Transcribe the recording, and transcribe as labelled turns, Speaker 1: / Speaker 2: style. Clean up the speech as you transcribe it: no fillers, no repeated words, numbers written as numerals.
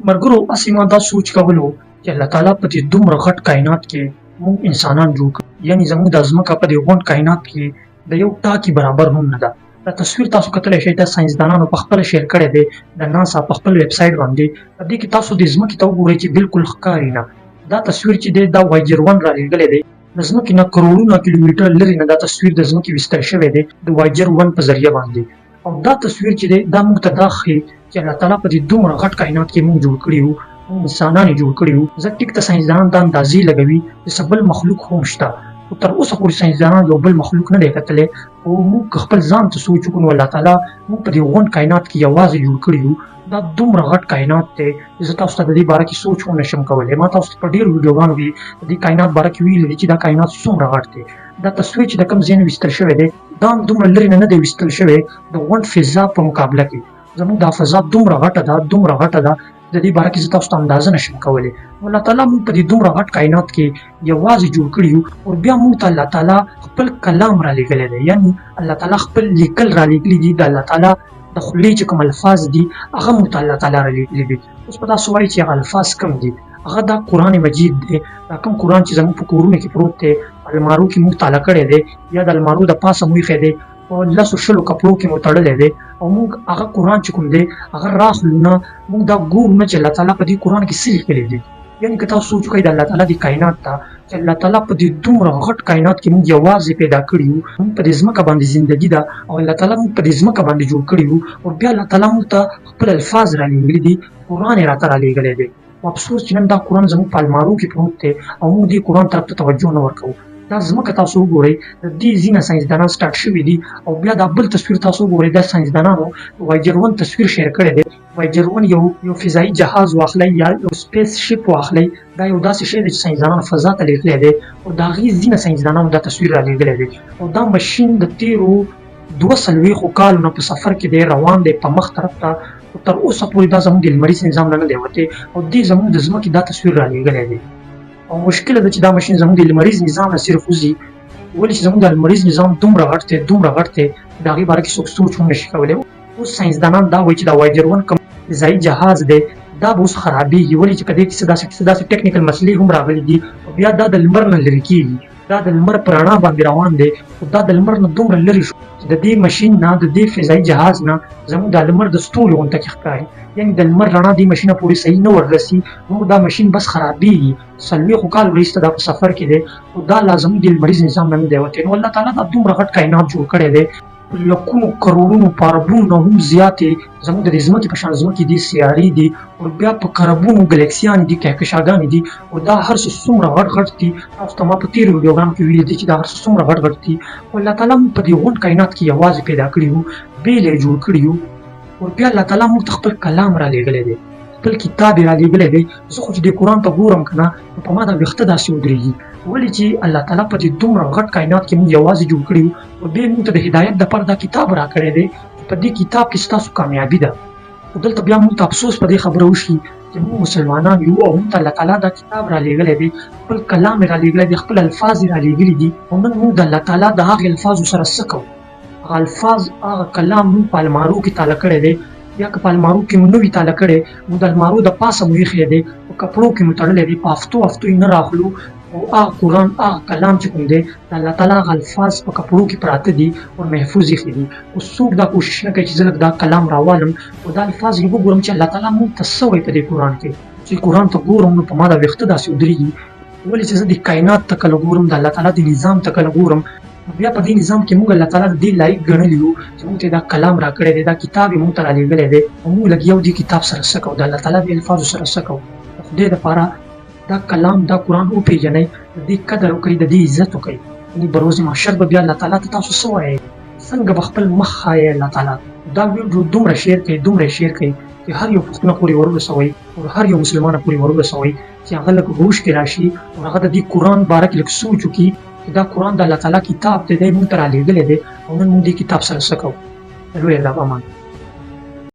Speaker 1: مرګرو اسی ما دا سوچ کولو چې الله تعالی په دې دومره غټ کائنات کې موږ انسانان جوړ کړو، یعنی زموږ د ځمکه په دې غونډ کائنات کې د یو ټاکي برابر هم نه ده. دا تصویر تاسو کتلی شئ، دا ساینسدانانو په خپله شیر کړی دی د ناسا په خپل ویب سایټ باندې. په دې کې تاسو د ځمکې ته وګورئ چې بالکل ښکاري نه. دا تصویر چې دی دا وایجر 1 رالیږلی دی، د ځمکې نه کروړونه کیلومیټر لرې نه دا تصویر د ځمکې ویستل شوی دی د وایجر 1 په ذریعه باندې. او دا تصویر چې دی دا موږ ته دا ښیي چې الله تعالی په دې دومره غټ کائنات کې موږ جوړ کړي وو، موږ انسانان یې جوړ کړي وو. ځکه ټیک ته ساینسدانان دا اندازې لګوي چې څه بل مخلوق هم شته، خو تر اوسه پورې ساینسدانان یو بل مخلوق نه دی کتلی. او موږ که خپل ځان ته سوچ وکړو، الله تعالی موږ په دې غونډ کائنات کې یوازې جوړ کړي وو. دا دومره غټ کائنات دی چې زه تاسو ته د دې باره کې سوچ هم نشم کولی. ما تاسو ته په ډېرو ویډیوګانو کې د دې کائنات باره کې ویلي دي چې دا کائنات څومره غټ دی. دا تصویر چې د کوم ځای نه ویستل شوی دی دا هم دومره لرې نه دی ویستل شوی د غونډ فضا په مقابله کې. زموږ دا فضا دومره غټه ده، دومره غټه ده، د دې باره کې زه تاسو ته اندازه نشم کولی. الله تعالی موږ په دې دومره غټ کائنات کې یوازې جوړ کړي یو. او بیا موږ ته الله تعالی خپل کلام رالیږلی دی، یعنی الله تعالی خپل لیکل رالیږلي دي. د الله تعالی د خولې چې کوم الفاظ دي هغه موږ ته الله تعالی رالیږلي دي. اوس په تاسو وایي چې هغه الفاظ کوم دي؟ هغه دا قرآن مجید دی. دا کوم قرآن چې زموږ په کورونو کې پروت دی، المارو کې موږ تاله کړی دی، یا د المارو د پاسه مو ایښی دی، په 10-20 کپړو کې مو تړلی دی. او موږ هغه قرآن چې کوم دی هغه راخلو نه، موږ دا ګورو نه چې الله تعالی په دې قرآن کې څه لیکلي دي. یعنې که تاسو سوچ وکړئ د الله تعالی د کائنات ته چې الله تعالی په دې دومره غټ کائنات کې موږ یوازې پیدا کړي یو، موږ په دې ځمکه باندې زندګي ده او الله تعالی موږ په دې ځمکه باندې جوړ کړي یو. او بیا الله تعالی موږ ته خپل الفاظ رالیږلي دي، قرآن یې راته رالیږلی دی. او افسوس چې نن دا قرآن زموږ په المارو کې پروت دی او موږ دې قرآن طرف ته توجه نه ورکوو. دا ځمکه تاسو وګورئ، د دې ځینې ساینسدانان سټارټ شوي دي. او بیا دا بل تصویر تاسو وګورئ، دا ساینسدانانو وایجر 1 تصویر شیر کړی دی. وایجر 1 یو فضایي جهاز واخلئ یا یو سپیس شپ واخلئ، دا یو داسې شی دی چې ساینسدانانو فضا ته لیږلی دی. او د هغې ځینې ساینسدانانو دا تصویر رالیږلی دی. او دا مشین د تېرو 240 کالونو په سفر کې دی، روان دی په مخ طرف ته. او تر اوسه پورې دا زموږ د لمریز نظام نه دی وتی او دې زموږ د ځمکې دا تصویر رالیږلی دی. او مشکله ده چې دا ماشین زموږ د لمریز نظام نه صرف وځي، ولې چې زموږ د لمریز نظام دومره غټ دی، دومره غټ دی، د هغې باره کې څوک سوچ هم نشي کولی. اوس ساینسدانان دا وایي چې دا وایجر 1 کوم فضایي جهاز دی دا به اوس خرابېږي، ولې چې په دې کې څه داسې ټیکنیکل مسلې هم راغلي دي. او بیا دا د لمر نه لرې کېږي، دا د لمر په رڼا باندې روان دی. خو دا د لمر نه دومره لرې شو چې د دې ماشین نه، د دې فضایي جهاز نه زموږ دا لمر د ستوري غونته کې ښکاري. یعنې د لمر رڼا دې ماشین پورې صحیح نه وررسي، نو دا ماشین بس خرابېږي. 40 کال وروسته دا په سفر کې دی او دا لا زموږ د لمریز نظام نه دی وتی. نو الله تعالی دا دومره غټ کائنات جوړ کړی دی، لکونو کروړونو په اربونو نه هم زیاتې زموږ د دې ځمکې په شان ځمکې دي، سیارې دي، او بیا په کربونو ګلکسیانې دي، کهکشاګانې دي. او دا هر څه څومره غټ غټ دي، تاسو ته ما په تېرو ویډیوګانو کې ویلي دي چې دا هر څه څومره غټ غټ دي. او الله تعالی موږ په دې غونډ کائنات کې یوازې پیدا کړي وو، بېل یې جوړ کړي وو. او بیا الله تعالی موږ ته خپل کلام رالیږلی دی، خپل کتاب یې رالیږلی دی. زه خو چې دې قرآن ته ګورم که نه، نو په ما دا ویښته داسې ودرېږي، ولې چې الله تعالی په دې دومره غټ کائنات کې موږ یوازې جوړ کړي وو. او بیا موږ ته د هدایت دپاره دا کتاب راکړی دی، په دې کتاب کې ستاسو کامیابي ده. خو دلته بیا موږ ته افسوس په دې خبره وشي چې موږ مسلمانان یو او موږ ته الله تعالی دا کتاب رالیږلی دی، خپل کلام یې رالیږلی دی، خپل الفاظ یې رالیږلي دي. او نن موږ د الله تعالی د هغې الفاظو سره څه کوو؟ هغه الفاظ، هغه کلام موږ په المارو کې تاله کړی دی، یا که په المارو کې مو نه وي تاله کړی، نو د المارو د پاسه مو ایښی دی، په کپړو کې مو تړلی دی، په هفتو یې نه راخلو. او هغه قرآن، هغه کلام چې کوم دی د الله تعالی هغه الفاظ په کپړو کې پراته دي او محفوظ ایښي دي. اوس څوک دا کوشش نه کوي چې زه لږ دا کلام راوالم او دا الفاظ یې وګورم چې الله تعالی موږ ته څه وایي په دې قرآن کې. چې قرآن ته ګورم نو په ما دا ویښته داسې ودرېږي، ولې چې زه د کائنات ته کله ګورم، د الله تعالی د نظام ته کله ګورم، بیا په دې نظام کې موږ الله تعالی د دې لایق ګڼلي یو چې موږ ته دا کلام راکړی دی، دا کتاب یې موږ ته رالیږلی دی. او موږ لږ یو دې کتاب سره څه کوو، د الله تعالی د الفاظو سره څه کوو؟ د خدای دپاره دا کلام، دا قرآن وپېژنئ، د دې قدر وکړئ، د دې عزت وکړئ. یعنې به روز محشر به بیا الله تعالی ته تاسو څه وایئ، څنګه به خپل مخ ښایئ الله تعالی. دا ویډیو دومره شیر کړئ، دومره شیر کړئ چې هر یو پښتونه پورې ورورسوئ او هر یو مسلمانه پورې ورورسوئ چې هغه لږ هوش کې راشي او هغه د دې قرآن باره کې لږ سوچ وکړي چې دا قرآن د الله تعالی کتاب دی، دی موږ ته رالیږلی دی او نن موږ دې کتاب سره څه کوو. لوی الله په امان.